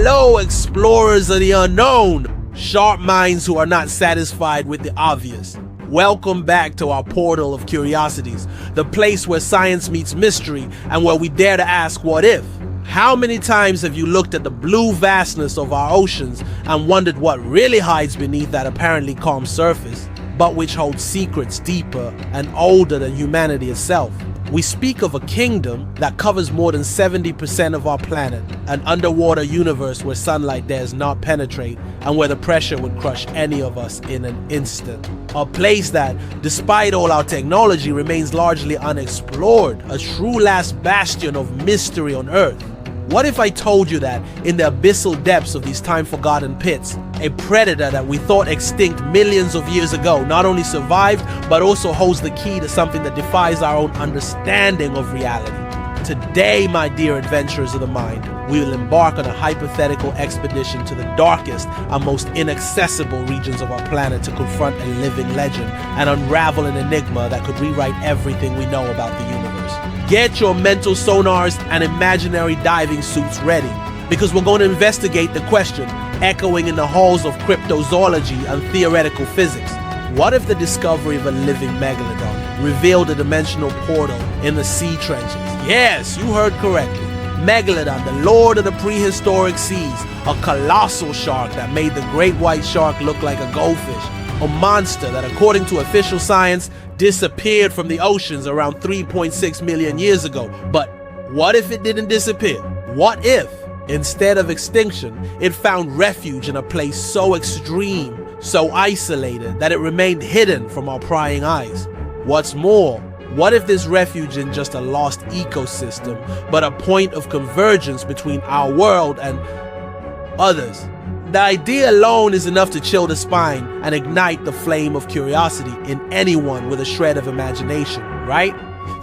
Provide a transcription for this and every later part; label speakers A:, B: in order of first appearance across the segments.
A: Hello, explorers of the unknown, sharp minds who are not satisfied with the obvious. Welcome back to our portal of curiosities, the place where science meets mystery and where we dare to ask what if. How many times have you looked at the blue vastness of our oceans and wondered what really hides beneath that apparently calm surface, but which holds secrets deeper and older than humanity itself? We speak of a kingdom that covers more than 70% of our planet, an underwater universe where sunlight dares not penetrate and where the pressure would crush any of us in an instant. A place that, despite all our technology, remains largely unexplored, a true last bastion of mystery on Earth. What if I told you that, in the abyssal depths of these time-forgotten pits, a predator that we thought extinct millions of years ago not only survived, but also holds the key to something that defies our own understanding of reality? Today, my dear adventurers of the mind, we will embark on a hypothetical expedition to the darkest and most inaccessible regions of our planet to confront a living legend and unravel an enigma that could rewrite everything we know about the universe. Get your mental sonars and imaginary diving suits ready, because we're going to investigate the question echoing in the halls of cryptozoology and theoretical physics. What if the discovery of a living Megalodon revealed a dimensional portal in the sea trenches? Yes, you heard correctly. Megalodon, the lord of the prehistoric seas, a colossal shark that made the great white shark look like a goldfish, a monster that, according to official science, disappeared from the oceans around 3.6 million years ago. But what if it didn't disappear? What if, instead of extinction, it found refuge in a place so extreme, so isolated, that it remained hidden from our prying eyes? What's more, what if this refuge isn't just a lost ecosystem, but a point of convergence between our world and others? The idea alone is enough to chill the spine and ignite the flame of curiosity in anyone with a shred of imagination, right?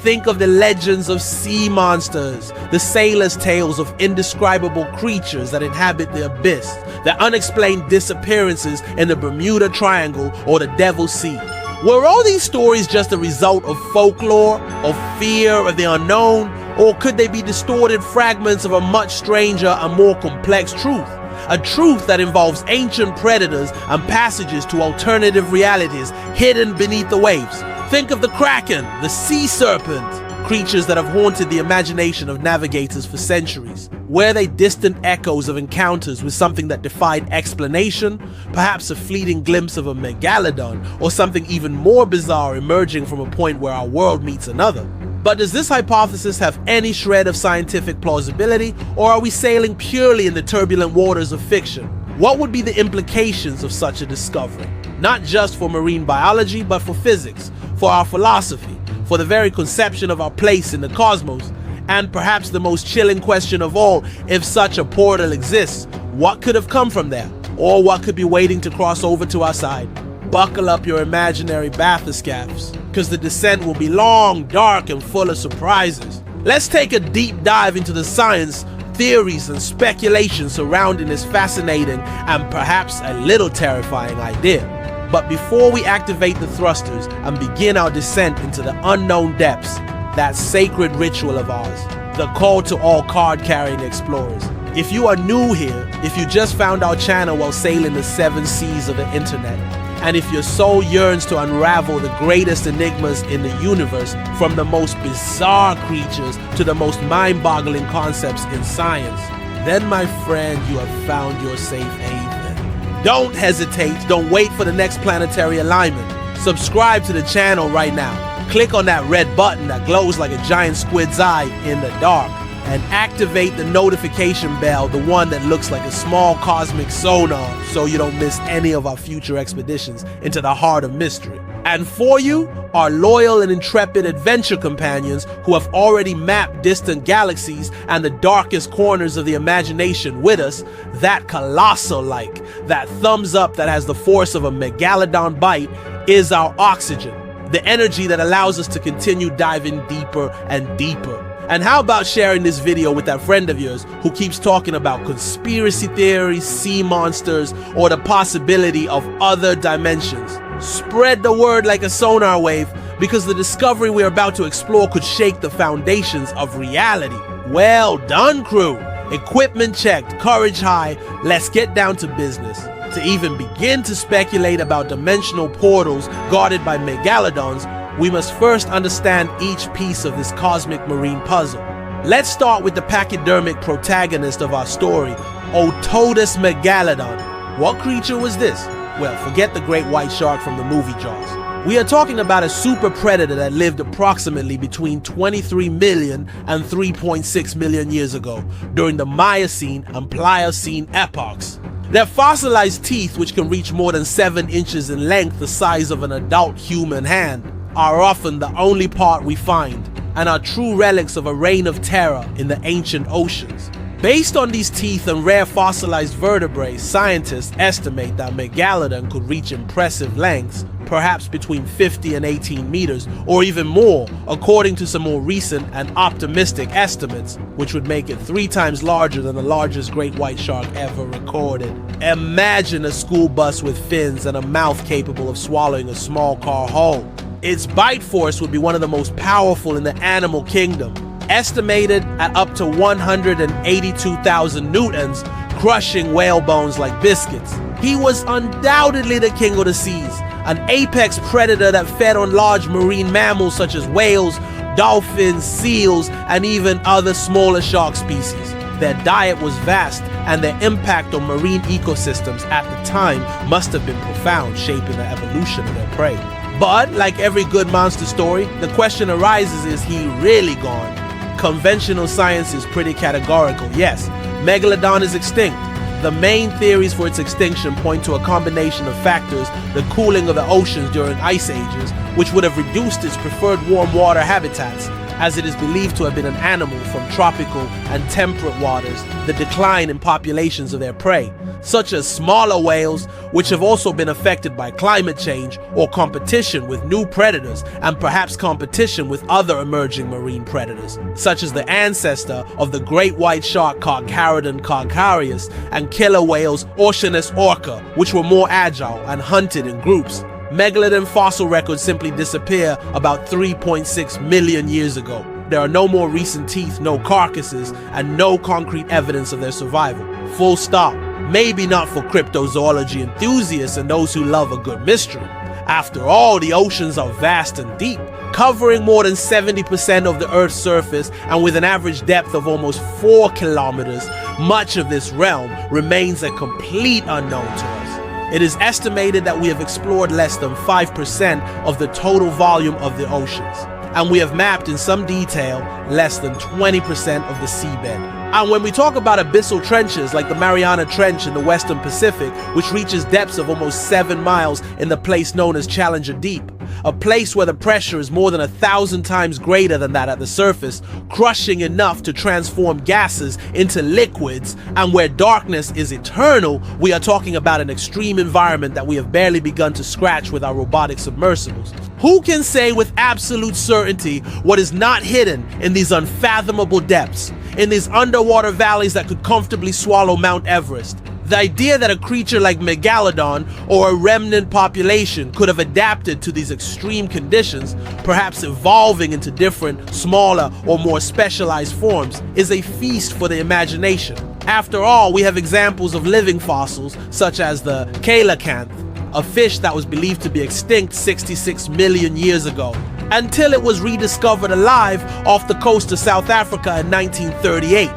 A: Think of the legends of sea monsters, the sailors' tales of indescribable creatures that inhabit the abyss, the unexplained disappearances in the Bermuda Triangle or the Devil's Sea. Were all these stories just a result of folklore, of fear of the unknown, or could they be distorted fragments of a much stranger and more complex truth? A truth that involves ancient predators and passages to alternative realities hidden beneath the waves. Think of the kraken, the sea serpent, creatures that have haunted the imagination of navigators for centuries. Were they distant echoes of encounters with something that defied explanation? Perhaps a fleeting glimpse of a megalodon, or something even more bizarre emerging from a point where our world meets another? But does this hypothesis have any shred of scientific plausibility, or are we sailing purely in the turbulent waters of fiction? What would be the implications of such a discovery? Not just for marine biology, but for physics, for our philosophy, for the very conception of our place in the cosmos, and perhaps the most chilling question of all, if such a portal exists, what could have come from there? Or what could be waiting to cross over to our side? Buckle up your imaginary bathyscaphs, because the descent will be long, dark, and full of surprises. Let's take a deep dive into the science, theories, and speculation surrounding this fascinating and perhaps a little terrifying idea. But before we activate the thrusters and begin our descent into the unknown depths, that sacred ritual of ours, the call to all card-carrying explorers. If you are new here, if you just found our channel while sailing the 7 seas of the internet, and if your soul yearns to unravel the greatest enigmas in the universe, from the most bizarre creatures to the most mind-boggling concepts in science, then my friend, you have found your safe haven. Don't hesitate, don't wait for the next planetary alignment. Subscribe to the channel right now. Click on that red button that glows like a giant squid's eye in the dark, and activate the notification bell, the one that looks like a small cosmic sonar, so you don't miss any of our future expeditions into the heart of mystery. And for you, our loyal and intrepid adventure companions who have already mapped distant galaxies and the darkest corners of the imagination with us, that colossal-like, that thumbs up that has the force of a megalodon bite is our oxygen, the energy that allows us to continue diving deeper and deeper. And how about sharing this video with that friend of yours who keeps talking about conspiracy theories, sea monsters, or the possibility of other dimensions? Spread the word like a sonar wave, because the discovery we're about to explore could shake the foundations of reality. Well done, crew! Equipment checked, courage high, let's get down to business. To even begin to speculate about dimensional portals guarded by megalodons, we must first understand each piece of this cosmic marine puzzle. Let's start with the pachydermic protagonist of our story, Otodus Megalodon. What creature was this? Well, forget the great white shark from the movie Jaws. We are talking about a super predator that lived approximately between 23 million and 3.6 million years ago, during the Miocene and Pliocene epochs. Their fossilized teeth, which can reach more than 7 inches in length, the size of an adult human hand, are often the only part we find, and are true relics of a reign of terror in the ancient oceans. Based on these teeth and rare fossilized vertebrae, scientists estimate that Megalodon could reach impressive lengths, perhaps between 50 and 18 meters, or even more, according to some more recent and optimistic estimates, which would make it 3 times larger than the largest great white shark ever recorded. Imagine a school bus with fins and a mouth capable of swallowing a small car whole. Its bite force would be one of the most powerful in the animal kingdom, estimated at up to 182,000 newtons, crushing whale bones like biscuits. He was undoubtedly the king of the seas, an apex predator that fed on large marine mammals such as whales, dolphins, seals, and even other smaller shark species. Their diet was vast, and their impact on marine ecosystems at the time must have been profound, shaping the evolution of their prey. But, like every good monster story, the question arises, is he really gone? Conventional science is pretty categorical. Yes, Megalodon is extinct. The main theories for its extinction point to a combination of factors: the cooling of the oceans during ice ages, which would have reduced its preferred warm water habitats, as it is believed to have been an animal from tropical and temperate waters, the decline in populations of their prey, such as smaller whales, which have also been affected by climate change or competition with new predators, and perhaps competition with other emerging marine predators, such as the ancestor of the great white shark Carcharodon carcharius and killer whales Oceanus orca, which were more agile and hunted in groups. Megalodon fossil records simply disappear about 3.6 million years ago. There are no more recent teeth, no carcasses, and no concrete evidence of their survival. Full stop. Maybe not for cryptozoology enthusiasts and those who love a good mystery. After all, the oceans are vast and deep, covering more than 70% of the Earth's surface, and with an average depth of almost 4 kilometers, much of this realm remains a complete unknown to us. It is estimated that we have explored less than 5% of the total volume of the oceans, and we have mapped in some detail less than 20% of the seabed. And when we talk about abyssal trenches like the Mariana Trench in the Western Pacific, which reaches depths of almost 7 miles in the place known as Challenger Deep, a place where the pressure is more than 1,000 times greater than that at the surface, crushing enough to transform gases into liquids, and where darkness is eternal, we are talking about an extreme environment that we have barely begun to scratch with our robotic submersibles. Who can say with absolute certainty what is not hidden in these unfathomable depths, in these underwater valleys that could comfortably swallow Mount Everest? The idea that a creature like Megalodon or a remnant population could have adapted to these extreme conditions, perhaps evolving into different, smaller, or more specialized forms, is a feast for the imagination. After all, we have examples of living fossils, such as the coelacanth, a fish that was believed to be extinct 66 million years ago, until it was rediscovered alive off the coast of South Africa in 1938.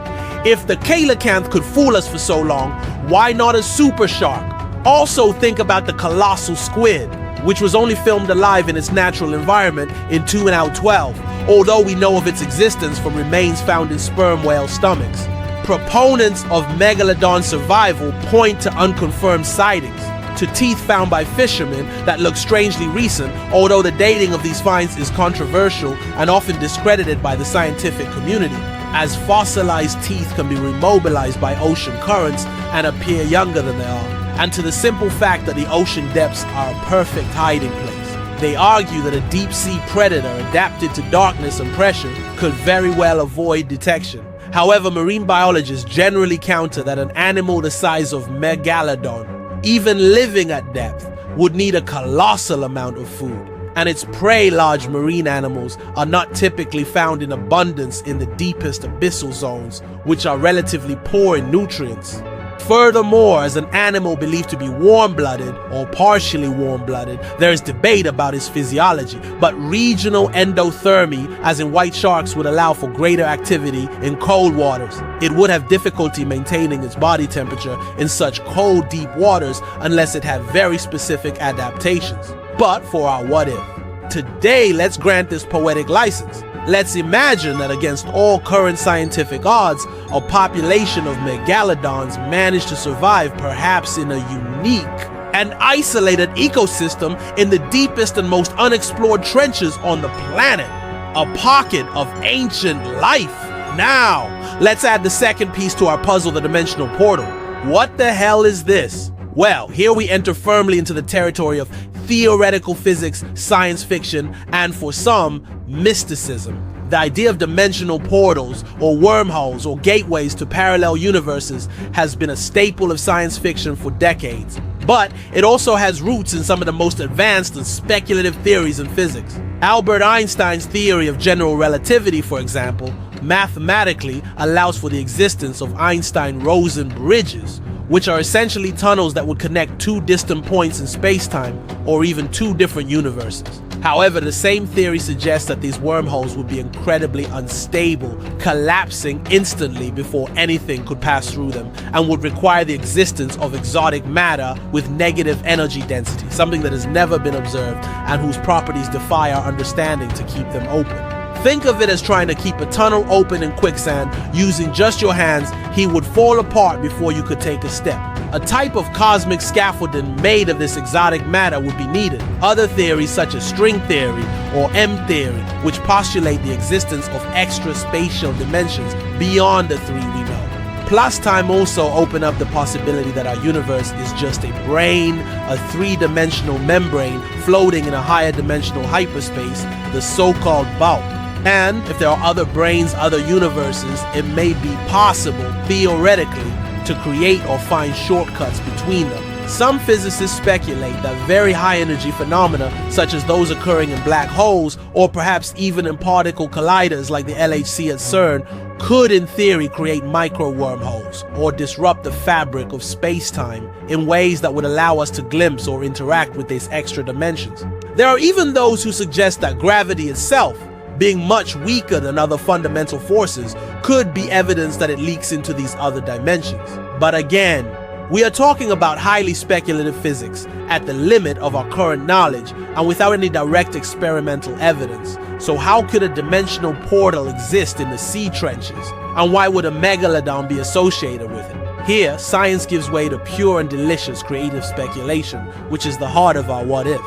A: If the coelacanth could fool us for so long, why not a super shark? Also think about the colossal squid, which was only filmed alive in its natural environment in 2012, although we know of its existence from remains found in sperm whale stomachs. Proponents of Megalodon survival point to unconfirmed sightings, to teeth found by fishermen that look strangely recent, although the dating of these finds is controversial and often discredited by the scientific community, as fossilized teeth can be remobilized by ocean currents and appear younger than they are, and to the simple fact that the ocean depths are a perfect hiding place. They argue that a deep-sea predator adapted to darkness and pressure could very well avoid detection. However, marine biologists generally counter that an animal the size of Megalodon, even living at depth, would need a colossal amount of food. and its prey, large marine animals, are not typically found in abundance in the deepest abyssal zones, which are relatively poor in nutrients. Furthermore, as an animal believed to be warm-blooded or partially warm-blooded, there is debate about its physiology, but regional endothermy, as in white sharks, would allow for greater activity in cold waters. It would have difficulty maintaining its body temperature in such cold, deep waters unless it had very specific adaptations. But for our what if, today let's grant this poetic license. Let's imagine that against all current scientific odds, a population of megalodons managed to survive, perhaps in a unique and isolated ecosystem in the deepest and most unexplored trenches on the planet. A pocket of ancient life. Now, let's add the second piece to our puzzle, the dimensional portal. What the hell is this? Well, here we enter firmly into the territory of theoretical physics, science fiction, and for some, mysticism. The idea of dimensional portals, or wormholes, or gateways to parallel universes has been a staple of science fiction for decades. But it also has roots in some of the most advanced and speculative theories in physics. Albert Einstein's theory of general relativity, for example, mathematically allows for the existence of Einstein-Rosen bridges, which are essentially tunnels that would connect two distant points in space-time, or even two different universes. However, the same theory suggests that these wormholes would be incredibly unstable, collapsing instantly before anything could pass through them, and would require the existence of exotic matter with negative energy density, something that has never been observed and whose properties defy our understanding to keep them open. Think of it as trying to keep a tunnel open in quicksand using just your hands. He would fall apart before you could take a step. A type of cosmic scaffolding made of this exotic matter would be needed. Other theories such as string theory or M theory, which postulate the existence of extra spatial dimensions beyond the three we know. Plus time also open up the possibility that our universe is just a brain, a three-dimensional membrane floating in a higher dimensional hyperspace, the so-called bulk. And if there are other brains, other universes, it may be possible, theoretically, to create or find shortcuts between them. Some physicists speculate that very high-energy phenomena, such as those occurring in black holes, or perhaps even in particle colliders like the LHC at CERN, could in theory create micro-wormholes, or disrupt the fabric of space-time in ways that would allow us to glimpse or interact with these extra dimensions. There are even those who suggest that gravity itself, being much weaker than other fundamental forces, could be evidence that it leaks into these other dimensions. But again, we are talking about highly speculative physics at the limit of our current knowledge and without any direct experimental evidence. So how could a dimensional portal exist in the sea trenches? And why would a megalodon be associated with it? Here, science gives way to pure and delicious creative speculation, which is the heart of our what if.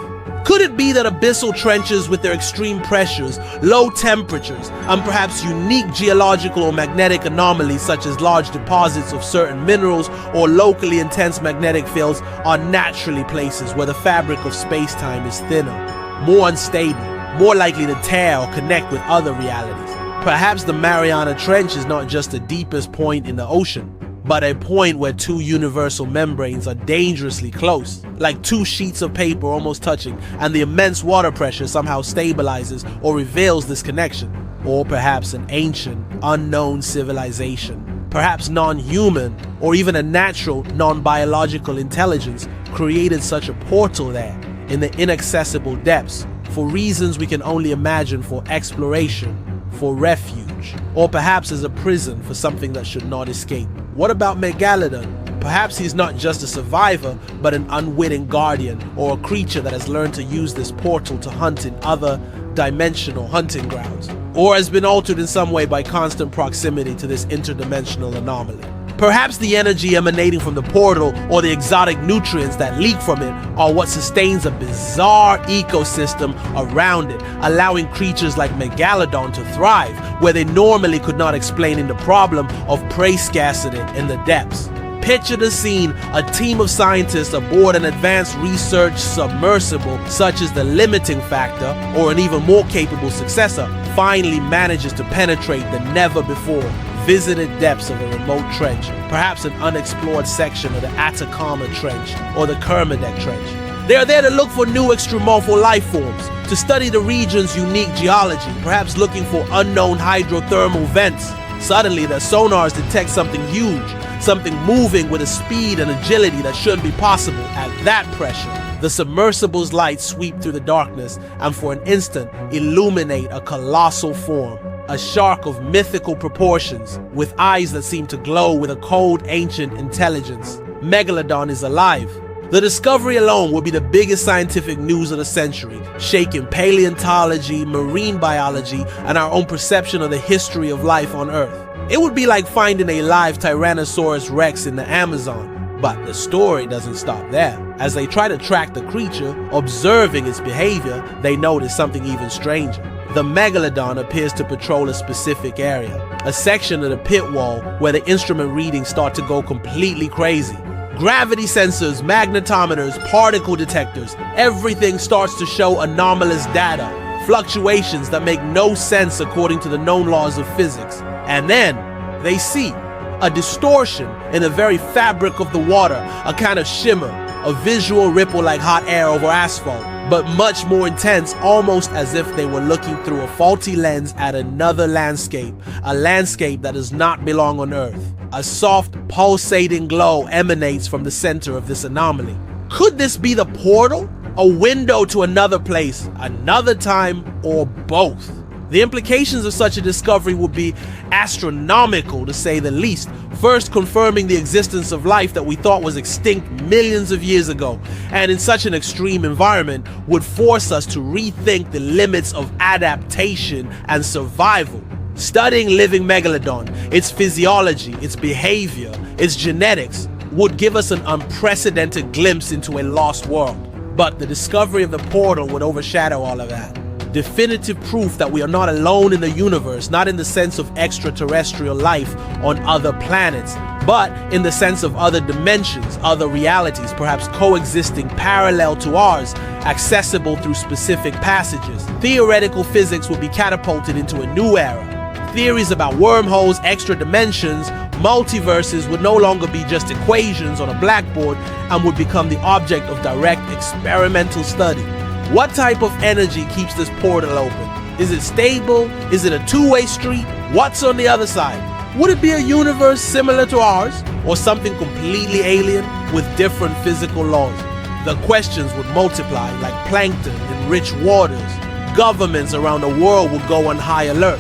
A: Could it be that abyssal trenches with their extreme pressures, low temperatures, and perhaps unique geological or magnetic anomalies such as large deposits of certain minerals or locally intense magnetic fields are naturally places where the fabric of space-time is thinner, more unstable, more likely to tear or connect with other realities? Perhaps the Mariana Trench is not just the deepest point in the ocean, but a point where two universal membranes are dangerously close, like two sheets of paper almost touching, and the immense water pressure somehow stabilizes or reveals this connection. Or perhaps an ancient, unknown civilization, perhaps non-human, or even a natural, non-biological intelligence created such a portal there, in the inaccessible depths, for reasons we can only imagine, for exploration, for refuge, or perhaps as a prison for something that should not escape. What about Megalodon? Perhaps he's not just a survivor, but an unwitting guardian, or a creature that has learned to use this portal to hunt in other dimensional hunting grounds, or has been altered in some way by constant proximity to this interdimensional anomaly. Perhaps the energy emanating from the portal or the exotic nutrients that leak from it are what sustains a bizarre ecosystem around it, allowing creatures like Megalodon to thrive where they normally could not, explaining the problem of prey scarcity in the depths. Picture the scene: a team of scientists aboard an advanced research submersible such as the limiting factor, or an even more capable successor, finally manages to penetrate the never-before visited depths of a remote trench, perhaps an unexplored section of the Atacama Trench or the Kermadec Trench. They are there to look for new extremorpho life forms, to study the region's unique geology, perhaps looking for unknown hydrothermal vents. Suddenly, their sonars detect something huge, something moving with a speed and agility that shouldn't be possible at that pressure. The submersible's lights sweep through the darkness and for an instant illuminate a colossal form, a shark of mythical proportions with eyes that seem to glow with a cold, ancient intelligence. Megalodon is alive. The discovery alone would be the biggest scientific news of the century, shaking paleontology, marine biology, and our own perception of the history of life on Earth. It would be like finding a live Tyrannosaurus Rex in the Amazon. But the story doesn't stop there. As they try to track the creature, observing its behavior, they notice something even stranger. The Megalodon appears to patrol a specific area, a section of the pit wall where the instrument readings start to go completely crazy. Gravity sensors, magnetometers, particle detectors, everything starts to show anomalous data, fluctuations that make no sense according to the known laws of physics. And then they see a distortion in the very fabric of the water, a kind of shimmer, a visual ripple like hot air over asphalt, but much more intense, almost as if they were looking through a faulty lens at another landscape, a landscape that does not belong on Earth. A soft, pulsating glow emanates from the center of this anomaly. Could this be the portal? A window to another place, another time, or both? The implications of such a discovery would be astronomical, to say the least. First, confirming the existence of life that we thought was extinct millions of years ago, and in such an extreme environment would force us to rethink the limits of adaptation and survival. Studying living Megalodon, its physiology, its behavior, its genetics, would give us an unprecedented glimpse into a lost world. But the discovery of the portal would overshadow all of that. Definitive proof that we are not alone in the universe, not in the sense of extraterrestrial life on other planets, but in the sense of other dimensions, other realities, perhaps coexisting parallel to ours, accessible through specific passages. Theoretical physics would be catapulted into a new era. Theories about wormholes, extra dimensions, multiverses would no longer be just equations on a blackboard and would become the object of direct experimental study. What type of energy keeps this portal open? Is it stable? Is it a two-way street? What's on the other side? Would it be a universe similar to ours, or something completely alien with different physical laws? The questions would multiply like plankton in rich waters. Governments around the world would go on high alert.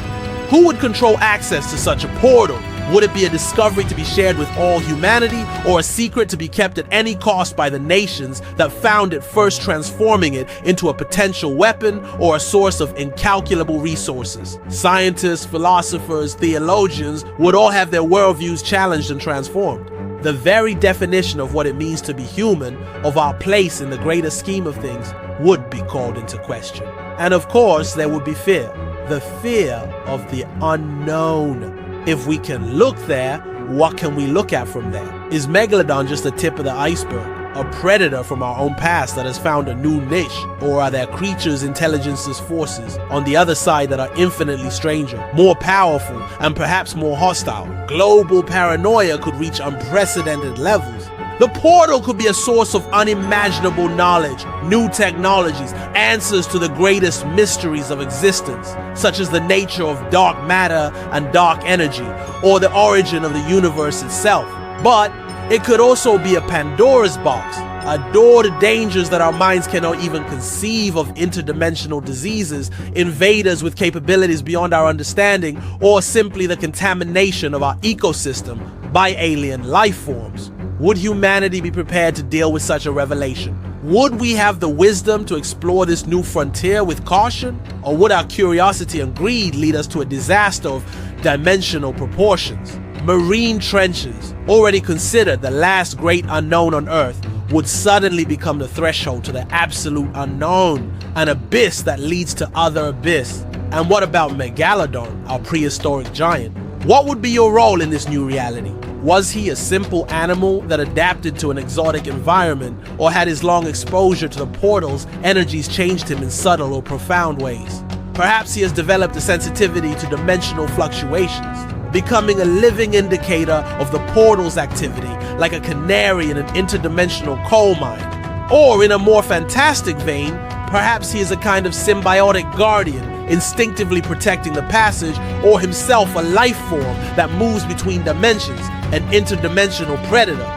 A: Who would control access to such a portal? Would it be a discovery to be shared with all humanity, or a secret to be kept at any cost by the nations that found it, first transforming it into a potential weapon or a source of incalculable resources? Scientists, philosophers, theologians would all have their worldviews challenged and transformed. The very definition of what it means to be human, of our place in the greater scheme of things, would be called into question. And of course, there would be fear. The fear of the unknown. If we can look there, what can we look at from there? Is Megalodon just the tip of the iceberg? A predator from our own past that has found a new niche? Or are there creatures, intelligences, forces on the other side that are infinitely stranger, more powerful, and perhaps more hostile? Global paranoia could reach unprecedented levels. The portal could be a source of unimaginable knowledge, new technologies, answers to the greatest mysteries of existence, such as the nature of dark matter and dark energy, or the origin of the universe itself. But it could also be a Pandora's box, a door to dangers that our minds cannot even conceive of, interdimensional diseases, invaders with capabilities beyond our understanding, or simply the contamination of our ecosystem by alien life forms. Would humanity be prepared to deal with such a revelation? Would we have the wisdom to explore this new frontier with caution? Or would our curiosity and greed lead us to a disaster of dimensional proportions? Marine trenches, already considered the last great unknown on Earth, would suddenly become the threshold to the absolute unknown, an abyss that leads to other abyss. And what about Megalodon, our prehistoric giant? What would be your role in this new reality? Was he a simple animal that adapted to an exotic environment, or had his long exposure to the portal's energies changed him in subtle or profound ways? Perhaps he has developed a sensitivity to dimensional fluctuations, becoming a living indicator of the portal's activity, like a canary in an interdimensional coal mine. Or in a more fantastic vein, perhaps he is a kind of symbiotic guardian, instinctively protecting the passage, or himself a life form that moves between dimensions, an interdimensional predator.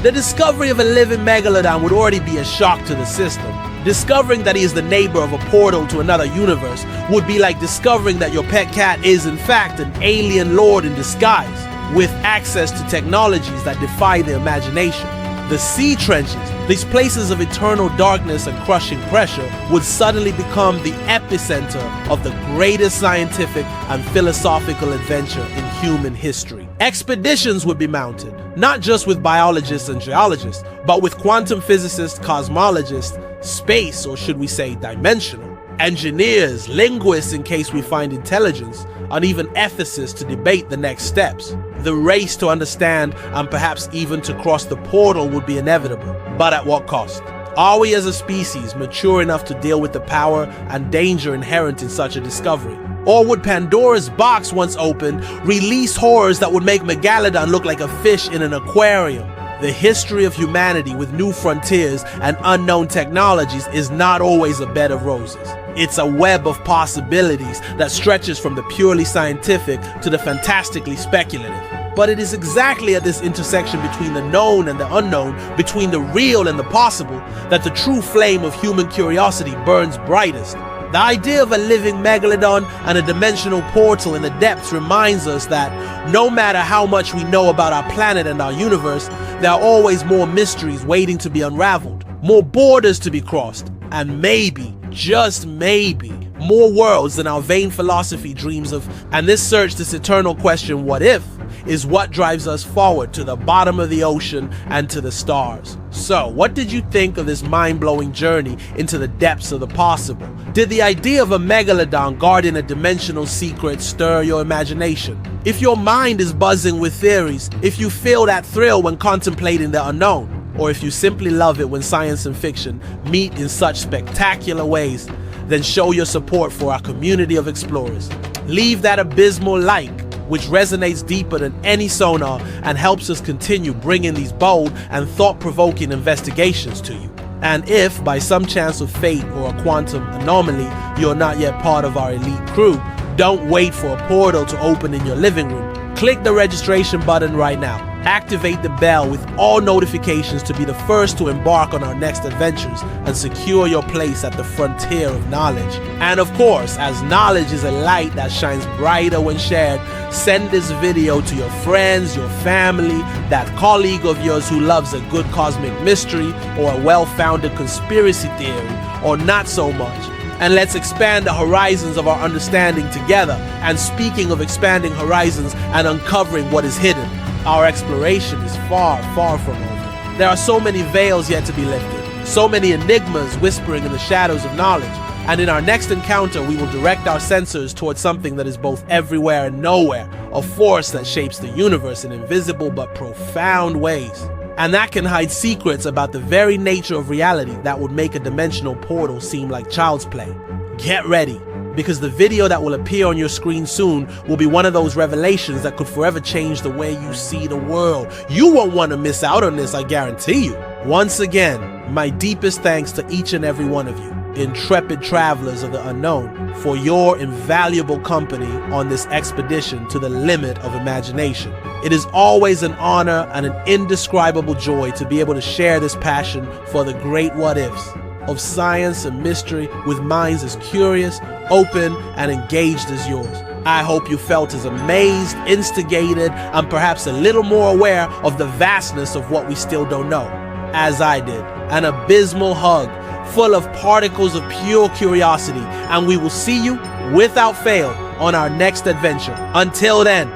A: The discovery of a living Megalodon would already be a shock to the system. Discovering that he is the neighbor of a portal to another universe would be like discovering that your pet cat is in fact an alien lord in disguise, with access to technologies that defy the imagination. The sea trenches, these places of eternal darkness and crushing pressure, would suddenly become the epicenter of the greatest scientific and philosophical adventure in human history. Expeditions would be mounted, not just with biologists and geologists, but with quantum physicists, cosmologists, space, or should we say dimensional, engineers, linguists in case we find intelligence, and even ethicists to debate the next steps. The race to understand and perhaps even to cross the portal would be inevitable, but at what cost? Are we as a species mature enough to deal with the power and danger inherent in such a discovery? Or would Pandora's box, once opened, release horrors that would make Megalodon look like a fish in an aquarium? The history of humanity with new frontiers and unknown technologies is not always a bed of roses. It's a web of possibilities that stretches from the purely scientific to the fantastically speculative. But it is exactly at this intersection between the known and the unknown, between the real and the possible, that the true flame of human curiosity burns brightest. The idea of a living Megalodon and a dimensional portal in the depths reminds us that no matter how much we know about our planet and our universe, there are always more mysteries waiting to be unraveled, more borders to be crossed, and maybe, just maybe, more worlds than our vain philosophy dreams of. And this search, this eternal question, what if, is what drives us forward to the bottom of the ocean and to the stars. So, what did you think of this mind-blowing journey into the depths of the possible? Did the idea of a Megalodon guarding a dimensional secret stir your imagination? If your mind is buzzing with theories, if you feel that thrill when contemplating the unknown, or if you simply love it when science and fiction meet in such spectacular ways, then show your support for our community of explorers. Leave that abysmal like, which resonates deeper than any sonar and helps us continue bringing these bold and thought-provoking investigations to you. And if, by some chance of fate or a quantum anomaly, you're not yet part of our elite crew, don't wait for a portal to open in your living room. Click the registration button right now. Activate the bell with all notifications to be the first to embark on our next adventures and secure your place at the frontier of knowledge. And of course, as knowledge is a light that shines brighter when shared, send this video to your friends, your family, that colleague of yours who loves a good cosmic mystery or a well-founded conspiracy theory, or not so much. And let's expand the horizons of our understanding together. And speaking of expanding horizons and uncovering what is hidden, our exploration is far, far from over. There are so many veils yet to be lifted, so many enigmas whispering in the shadows of knowledge. And in our next encounter, we will direct our sensors towards something that is both everywhere and nowhere, a force that shapes the universe in invisible but profound ways. And that can hide secrets about the very nature of reality that would make a dimensional portal seem like child's play. Get ready, because the video that will appear on your screen soon will be one of those revelations that could forever change the way you see the world. You won't want to miss out on this, I guarantee you. Once again, my deepest thanks to each and every one of you, intrepid travelers of the unknown, for your invaluable company on this expedition to the limit of imagination. It is always an honor and an indescribable joy to be able to share this passion for the great what-ifs of science and mystery with minds as curious, open, and engaged as yours. I hope you felt as amazed, instigated, and perhaps a little more aware of the vastness of what we still don't know, as I did. An abysmal hug, full of particles of pure curiosity, and we will see you, without fail, on our next adventure. Until then,